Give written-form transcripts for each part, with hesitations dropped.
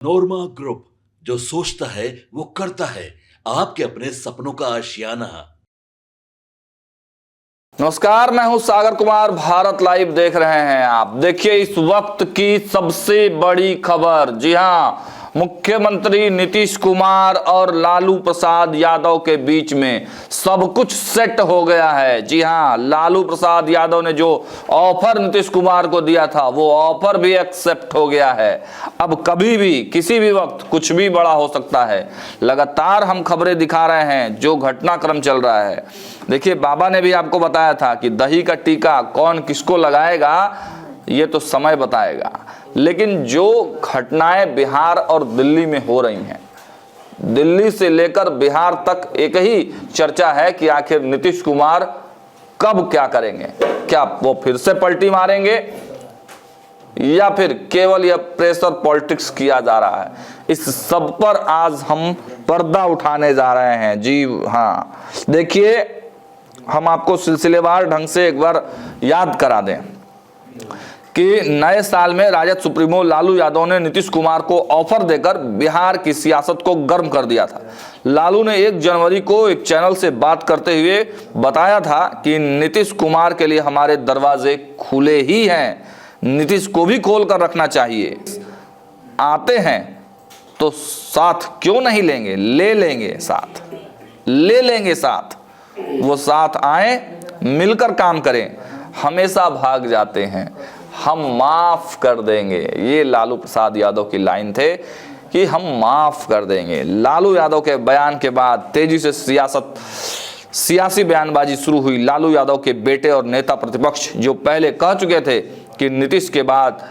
नोरमा group, जो सोचता है वो करता है। आपके अपने सपनों का आशियाना। नमस्कार, मैं हूं सागर कुमार। भारत लाइव देख रहे हैं आप। देखिए इस वक्त की सबसे बड़ी खबर। जी हां, मुख्यमंत्री नीतीश कुमार और लालू प्रसाद यादव के बीच में सब कुछ सेट हो गया है। जी हां, लालू प्रसाद यादव ने जो ऑफर नीतीश कुमार को दिया था वो ऑफर भी एक्सेप्ट हो गया है। अब कभी भी किसी भी वक्त कुछ भी बड़ा हो सकता है। लगातार हम खबरें दिखा रहे हैं जो घटनाक्रम चल रहा है। देखिए, बाबा ने भी आपको बताया था कि दही का टीका कौन किसको लगाएगा ये तो समय बताएगा, लेकिन जो घटनाएं बिहार और दिल्ली में हो रही हैं, दिल्ली से लेकर बिहार तक एक ही चर्चा है कि आखिर नीतीश कुमार कब क्या करेंगे। क्या वो फिर से पलटी मारेंगे या फिर केवल यह प्रेशर पॉलिटिक्स किया जा रहा है। इस सब पर आज हम पर्दा उठाने जा रहे हैं। जी हाँ, देखिए हम आपको सिलसिलेवार ढंग से एक बार याद करा दें कि नए साल में राजद सुप्रीमो लालू यादव ने नीतीश कुमार को ऑफर देकर बिहार की सियासत को गर्म कर दिया था। लालू ने 1 जनवरी को एक चैनल से बात करते हुए बताया था कि नीतीश कुमार के लिए हमारे दरवाजे खुले ही हैं, नीतीश को भी खोल कर रखना चाहिए। आते हैं तो साथ क्यों नहीं लेंगे, ले लेंगे साथ, ले लेंगे साथ। वो साथ आए, मिलकर काम करें। हमेशा भाग जाते हैं, हम माफ कर देंगे। ये लालू प्रसाद यादव की लाइन थे कि हम माफ कर देंगे। लालू यादव के बयान के बाद तेजी से सियासी बयानबाजी शुरू हुई। लालू यादव के बेटे और नेता प्रतिपक्ष जो पहले कह चुके थे कि नीतीश के बाद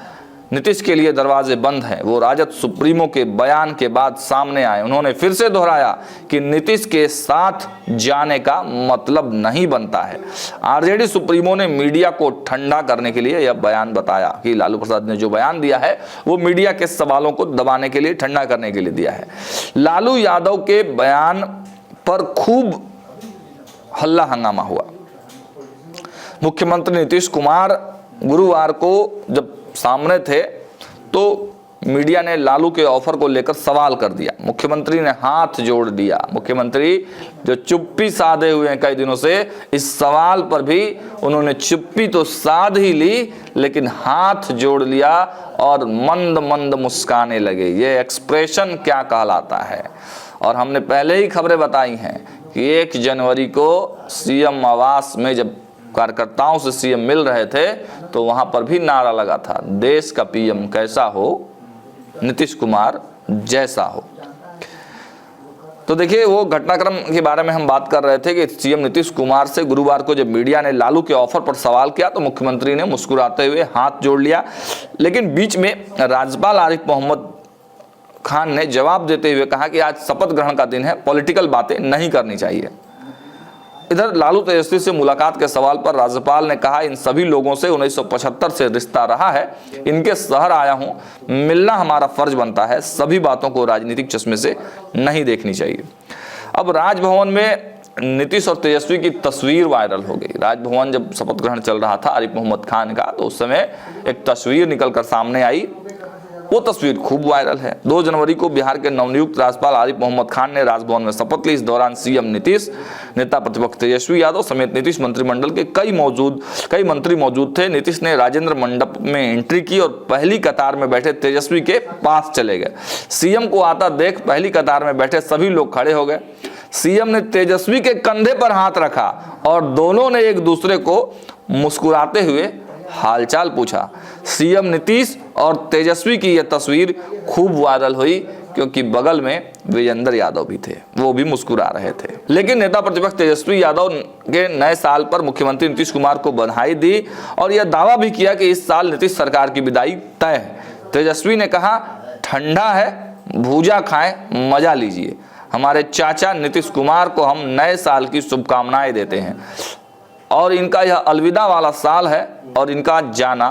नीतीश के लिए दरवाजे बंद हैं, वो राजद सुप्रीमो के बयान के बाद सामने आए। उन्होंने फिर से दोहराया कि नीतीश के साथ जाने का मतलब नहीं बनता है। आरजेडी सुप्रीमो ने मीडिया को ठंडा करने के लिए यह बयान बताया कि लालू प्रसाद ने जो बयान दिया है वो मीडिया के सवालों को दबाने के लिए, ठंडा करने के लिए दिया है। लालू यादव के बयान पर खूब हल्ला हंगामा हुआ। मुख्यमंत्री नीतीश कुमार गुरुवार को जब सामने थे तो मीडिया ने लालू के ऑफर को लेकर सवाल कर दिया। मुख्यमंत्री ने हाथ जोड़ दिया। मुख्यमंत्री जो चुप्पी साधे हुए हैं कई दिनों से, इस सवाल पर भी उन्होंने चुप्पी तो साध ही ली, लेकिन हाथ जोड़ लिया और मंद मंद मुस्काने लगे। ये एक्सप्रेशन क्या कहलाता है। और हमने पहले ही खबरें बताई हैं कि 1 जनवरी को सीएम आवास में जब कार्यकर्ताओं से सीएम मिल रहे थे तो वहां पर भी नारा लगा था, देश का पीएम कैसा हो, नीतीश कुमार जैसा हो। तो देखिए वो घटनाक्रम के बारे में हम बात कर रहे थे कि सीएम नीतीश कुमार से गुरुवार को जब मीडिया ने लालू के ऑफर पर सवाल किया तो मुख्यमंत्री ने मुस्कुराते हुए हाथ जोड़ लिया। लेकिन बीच में राज्यपाल आरिफ मोहम्मद खान ने जवाब देते हुए कहा कि आज शपथ ग्रहण का दिन है, पॉलिटिकल बातें नहीं करनी चाहिए। इधर लालू तेजस्वी से मुलाकात के सवाल पर राज्यपाल ने कहा, इन सभी लोगों से 1975 से रिश्ता रहा है, इनके शहर आया हूं, मिलना हमारा फर्ज बनता है, सभी बातों को राजनीतिक चश्मे से नहीं देखनी चाहिए। अब राजभवन में नीतीश और तेजस्वी की तस्वीर वायरल हो गई। राजभवन जब शपथ ग्रहण चल रहा था आरिफ मोहम्मद खान का, तो उस समय एक तस्वीर निकलकर सामने आई। वो तस्वीर खूब वायरल है। 2 जनवरी को बिहार के नवनियुक्त राज्यपाल आरिफ मोहम्मद खान ने राजभवन में शपथ ली। इस दौरान सीएम नीतीश, नेता प्रतिपक्ष तेजस्वी यादव समेत नीतीश मंत्रिमंडल के कई मंत्री मौजूद थे। नीतीश ने राजेंद्र मंडप में एंट्री की और पहली कतार में बैठे तेजस्वी के पास चले गए। सीएम को आता देख पहली कतार में बैठे सभी लोग खड़े हो गए। सीएम ने तेजस्वी के कंधे पर हाथ रखा और दोनों ने एक दूसरे को मुस्कुराते हुए हालचाल पूछा। सीएम नीतीश और तेजस्वी की यह तस्वीर खूब वायरल हुई क्योंकि बगल में विजेंद्र यादव भी थे, वो भी मुस्कुरा रहे थे। लेकिन नेता प्रतिपक्ष तेजस्वी यादव के नए साल पर मुख्यमंत्री नीतीश कुमार को बधाई दी और यह दावा भी किया कि इस साल नीतीश सरकार की विदाई तय है। तेजस्वी ने कहा, ठंडा है, भूजा खाएं, मजा लीजिए। हमारे चाचा नीतीश कुमार को हम नए साल की शुभकामनाएं देते हैं और इनका यह अलविदा वाला साल है और इनका जाना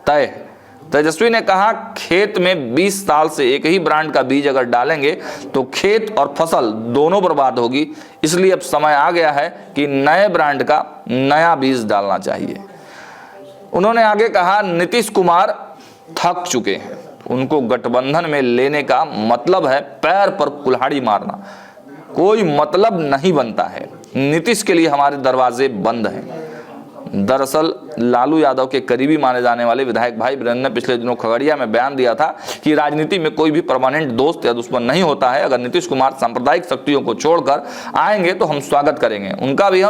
तय है। तेजस्वी ने कहा, खेत में 20 साल से एक ही ब्रांड का बीज अगर डालेंगे तो खेत और फसल दोनों बर्बाद होगी, इसलिए अब समय आ गया है कि नए ब्रांड का नया बीज डालना चाहिए। उन्होंने आगे कहा, नीतीश कुमार थक चुके हैं, उनको गठबंधन में लेने का मतलब है पैर पर कुल्हाड़ी मारना, कोई मतलब नहीं बनता है। नीतीश के लिए हमारे दरवाजे बंद हैं। दरअसल लालू यादव के करीबी माने जाने वाले विधायक भाई वीरेंद्र ने पिछले दिनों खगड़िया में बयान दिया था कि राजनीति में कोई भी परमानेंट दोस्त या दुश्मन नहीं होता है। अगर नीतीश कुमार सांप्रदायिक शक्तियों को छोड़कर आएंगे तो हम स्वागत करेंगे। उनका भी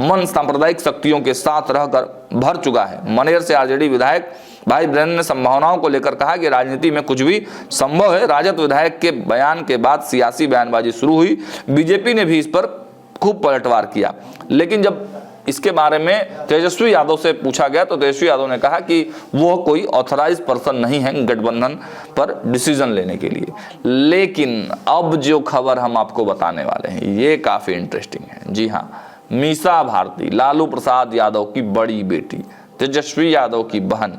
मन सांप्रदायिक शक्तियों के साथ रहकर भर चुका है। मनेर से आरजेडी विधायक भाई वीरेंद्र ने संभावनाओं को लेकर कहा कि राजनीति में कुछ भी संभव है। राजद विधायक के बयान के बाद सियासी बयानबाजी शुरू हुई। बीजेपी ने भी इस पर खूब पलटवार किया, लेकिन जब इसके बारे में तेजस्वी यादव से पूछा गया तो तेजस्वी यादव ने कहा कि वो कोई ऑथराइज पर्सन नहीं है गठबंधन पर डिसीजन लेने के लिए। लेकिन अब जो खबर हम आपको बताने वाले हैं ये काफी इंटरेस्टिंग है। जी हाँ, मीसा भारती, लालू प्रसाद यादव की बड़ी बेटी, तेजस्वी यादव की बहन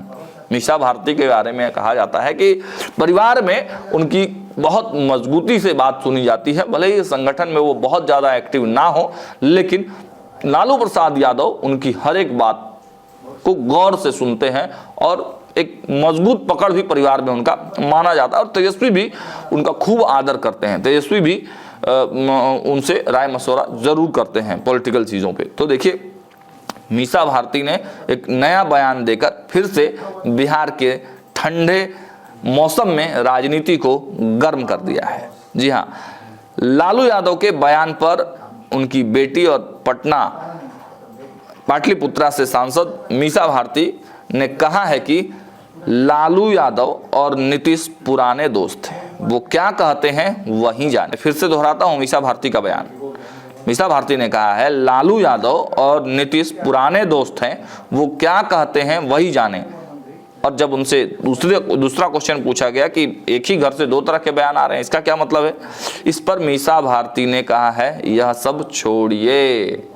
मीसा भारती के बारे में कहा जाता है कि परिवार में उनकी बहुत मजबूती से बात सुनी जाती है। भले ही संगठन में वो बहुत ज्यादा एक्टिव ना हो, लेकिन लालू प्रसाद यादव उनकी हर एक बात को गौर से सुनते हैं और एक मजबूत पकड़ भी परिवार में उनका माना जाता है। और तेजस्वी भी उनका खूब आदर करते हैं। तेजस्वी भी उनसे राय मशवरा जरूर करते हैं पॉलिटिकल चीज़ों पे। तो देखिए, मीसा भारती ने एक नया बयान देकर फिर से बिहार के ठंडे मौसम में राजनीति को गर्म कर दिया है। जी हाँ, लालू यादव के बयान पर उनकी बेटी और पटना पाटलिपुत्रा से सांसद मीसा भारती ने कहा है कि लालू यादव और नीतीश पुराने दोस्त हैं, वो क्या कहते हैं वही जाने। फिर से दोहराता हूं मीसा भारती का बयान। मीसा भारती ने कहा है लालू यादव और नीतीश पुराने दोस्त हैं, वो क्या कहते हैं वही जाने। और जब उनसे दूसरा क्वेश्चन पूछा गया कि एक ही घर से दो तरह के बयान आ रहे हैं, इसका क्या मतलब है, इस पर मीसा भारती ने कहा है यह सब छोड़िए,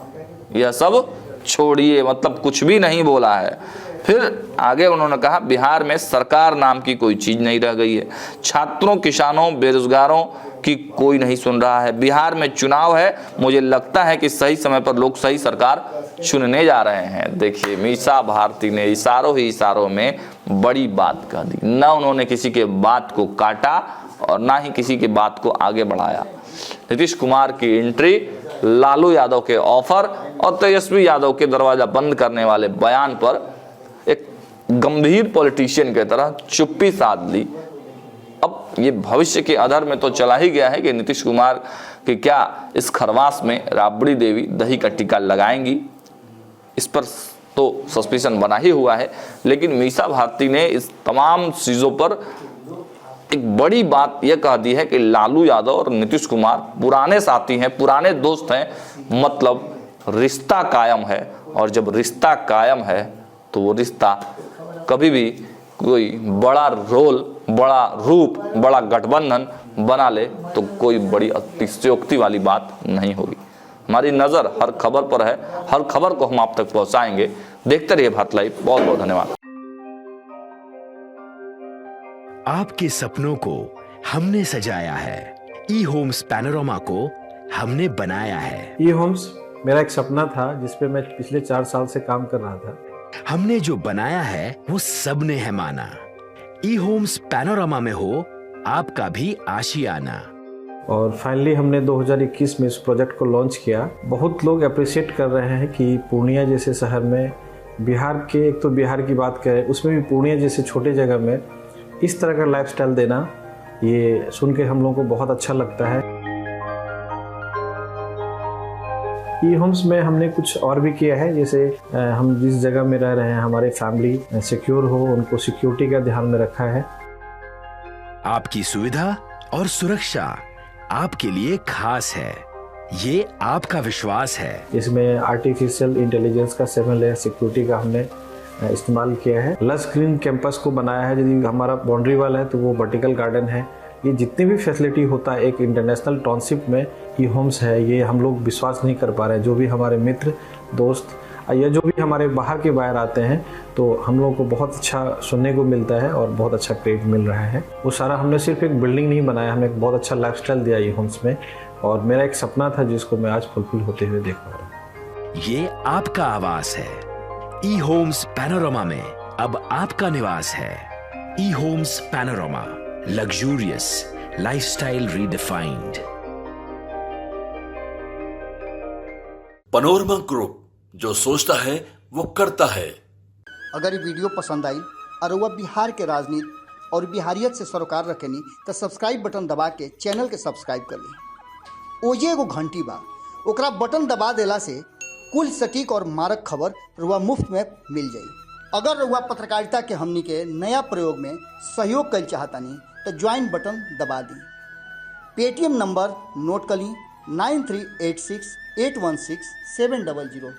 यह सब छोड़िए, मतलब कुछ भी नहीं बोला है। फिर आगे उन्होंने कहा बिहार में सरकार नाम की कोई चीज नहीं रह गई है। छात्रों, किसानों, बेरोजगारों की कोई नहीं सुन रहा है। बिहार में चुनाव है, मुझे लगता है कि सही समय पर लोग सही सरकार चुनने जा रहे हैं। देखिए, मीसा भारती ने इशारों ही इशारों में बड़ी बात कह दी। ना उन्होंने किसी के बात को काटा और ना ही किसी के बात को आगे बढ़ाया। नीतीश कुमार की एंट्री, लालू यादव के ऑफर और तेजस्वी यादव के दरवाजा बंद करने वाले बयान पर एक गंभीर पॉलिटिशियन की तरह चुप्पी साध ली। अब ये भविष्य के आधार में तो चला ही गया है कि नीतीश कुमार के क्या इस खरवास में राबड़ी देवी दही का टीका लगाएंगी, इस पर तो सस्पेंशन बना ही हुआ है। लेकिन मीसा भारती ने इस तमाम चीज़ों पर एक बड़ी बात यह कह दी है कि लालू यादव और नीतीश कुमार पुराने साथी हैं, पुराने दोस्त हैं, मतलब रिश्ता कायम है। और जब रिश्ता कायम है तो वो रिश्ता कभी भी कोई बड़ा रोल, बड़ा रूप, बड़ा गठबंधन बना ले तो कोई बड़ी अतिशयोक्ति वाली बात नहीं होगी। हमारी नज़र हर खबर पर है, हर खबर को हम आप तक पहुंचाएंगे। देखते रहिए भारत लाइव। बहुत बहुत धन्यवाद। आपके सपनों को हमने सजाया है, ई होम्स पैनोरामा को हमने बनाया है। ई होम्स मेरा एक सपना था जिसपे मैं पिछले 4 साल से काम कर रहा था। हमने जो बनाया है वो सबने है माना। ई होम्स पैनोरामा में हो आपका भी आशियाना। और फाइनली हमने 2021 में इस प्रोजेक्ट को लॉन्च किया। बहुत लोग अप्रिशिएट कर रहे हैं कि पूर्णिया जैसे शहर में, बिहार के, एक तो बिहार की बात करें उसमें भी पूर्णिया जैसे छोटे जगह में इस तरह का लाइफस्टाइल देना, ये सुन के हम लोगों को बहुत अच्छा लगता है। ई होम्स में हमने कुछ और भी किया है, जैसे हम जिस जगह में रह रहे हैं हमारे फैमिली सिक्योर हो, उनको सिक्योरिटी का ध्यान में रखा है। आपकी सुविधा और सुरक्षा आपके लिए खास है, ये आपका विश्वास है। इसमें आर्टिफिशियल इंटेलिजेंस का 7 लेयर सिक्योरिटी का हमने इस्तेमाल किया है। लस ग्रीन कैंपस को बनाया है। यदि हमारा बाउंड्री वाल है तो वो वर्टिकल गार्डन है। ये जितनी भी फैसिलिटी होता है एक इंटरनेशनल टाउनशिप में ई होम्स है, ये हम लोग विश्वास नहीं कर पा रहे हैं। जो भी हमारे मित्र, दोस्त या जो भी हमारे बाहर के बाहर आते हैं तो हम लोगों को बहुत अच्छा सुनने को मिलता है और बहुत अच्छा क्रेडिट मिल रहा है। वो सारा हमने सिर्फ एक बिल्डिंग नहीं बनाया, हमने एक बहुत अच्छा लाइफस्टाइल दिया ई होम्स में। और मेरा एक सपना था जिसको मैं आज फुलफिल होते हुए देख पा रहा हूँ। ये आपका आवास है। ई होम्स पैनोरामा में अब आपका निवास है। E-Homes Panorama, luxurious lifestyle redefined. Panorama group, जो सोचता है वो करता है। अगर ये वीडियो पसंद आई और वह बिहार के राजनीति और बिहारियत से सरोकार रखेनी तो सब्सक्राइब बटन दबा के चैनल के सब्सक्राइब कर ली। ओजे एगो घंटी बा, ओकरा बटन दबा देला से कुल सटीक और मारक खबर रुआ मुफ्त में मिल जाई। अगर रुआ पत्रकारिता के हमनी के नया प्रयोग में सहयोग कर चाहतानी तो ज्वाइन बटन दबा दी। पेटीएम नंबर नोट कर ली 9386816700।